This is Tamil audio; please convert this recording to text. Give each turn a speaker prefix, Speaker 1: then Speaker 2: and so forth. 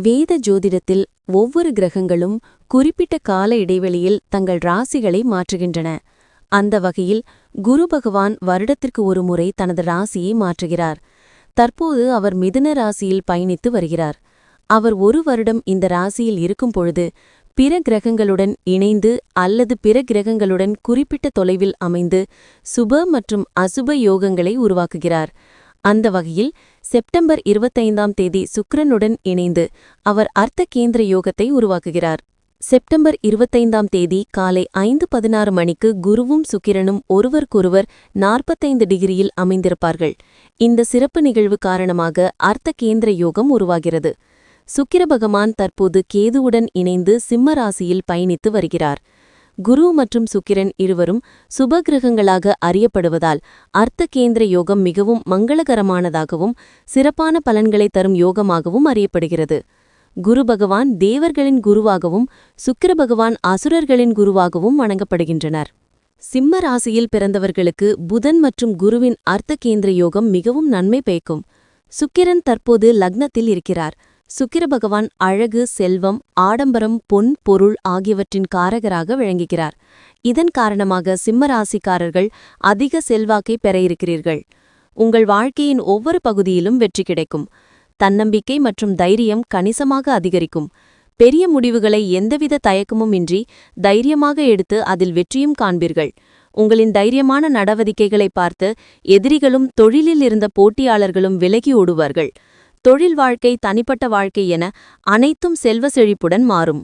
Speaker 1: வேத ஜோதிடத்தில் ஒவ்வொரு கிரகங்களும் குறிப்பிட்ட கால இடைவெளியில் தங்கள் ராசிகளை மாற்றுகின்றன. அந்த வகையில் குரு பகவான் வருடத்திற்கு ஒரு முறை தனது ராசியை மாற்றுகிறார். தற்போது அவர் மிதுன ராசியில் பயணித்து வருகிறார். அவர் ஒரு வருடம் இந்த ராசியில் இருக்கும் பொழுது பிற கிரகங்களுடன் இணைந்து அல்லது பிற கிரகங்களுடன் குறிப்பிட்ட தொலைவில் அமைந்து சுப மற்றும் அசுப யோகங்களை உருவாக்குகிறார். அந்த வகையில் செப்டம்பர் 25ஆம் தேதி சுக்கிரனுடன் இணைந்து அவர் அர்த்த கேந்திர யோகத்தை உருவாக்குகிறார். செப்டம்பர் 25ஆம் தேதி காலை 5:16 மணிக்கு குருவும் சுக்கிரனும் ஒருவருக்கொருவர் 45 டிகிரியில் அமைந்திருப்பார்கள். இந்த சிறப்பு நிகழ்வு காரணமாக அர்த்த கேந்திர யோகம் உருவாகிறது. சுக்கிர பகவான் தற்போது கேதுவுடன் இணைந்து சிம்ம ராசியில் பயணித்து வருகிறார். குரு மற்றும் சுக்கிரன் இருவரும் சுபகிரகங்களாக அறியப்படுவதால் அர்த்த கேந்திர யோகம் மிகவும் மங்களகரமானதாகவும் சிறப்பான பலன்களை தரும் யோகமாகவும் அறியப்படுகிறது. குரு பகவான் தேவர்களின் குருவாகவும் சுக்கிர பகவான் அசுரர்களின் குருவாகவும் வணங்கப்படுகின்றனர். சிம்ம ராசியில் பிறந்தவர்களுக்கு புதன் மற்றும் குருவின் அர்த்த கேந்திர யோகம் மிகவும் நன்மை பயக்கும். சுக்கிரன் தற்போது லக்னத்தில் இருக்கிறார். சுக்கிர பகவான் அழகு, செல்வம், ஆடம்பரம், பொன், பொருள் ஆகியவற்றின் காரகராக விளங்குகிறார். இதன் காரணமாக சிம்ம ராசிக்காரர்கள் அதிக செல்வாக்கை பெற இருக்கிறீர்கள். உங்கள் வாழ்க்கையின் ஒவ்வொரு பகுதியிலும் வெற்றி கிடைக்கும். தன்னம்பிக்கை மற்றும் தைரியம் கணிசமாக அதிகரிக்கும். பெரிய முடிவுகளை எந்தவித தயக்கமும் இன்றி தைரியமாக எடுத்து அதில் வெற்றியும் காண்பீர்கள். உங்களின் தைரியமான நடவடிக்கைகளை பார்த்து எதிரிகளும் தொழிலில் இருந்த போட்டியாளர்களும் விலகி ஓடுவார்கள். தொழில் வாழ்க்கை, தனிப்பட்ட வாழ்க்கை என அனைத்தும் செல்வ செழிப்புடன் மாறும்.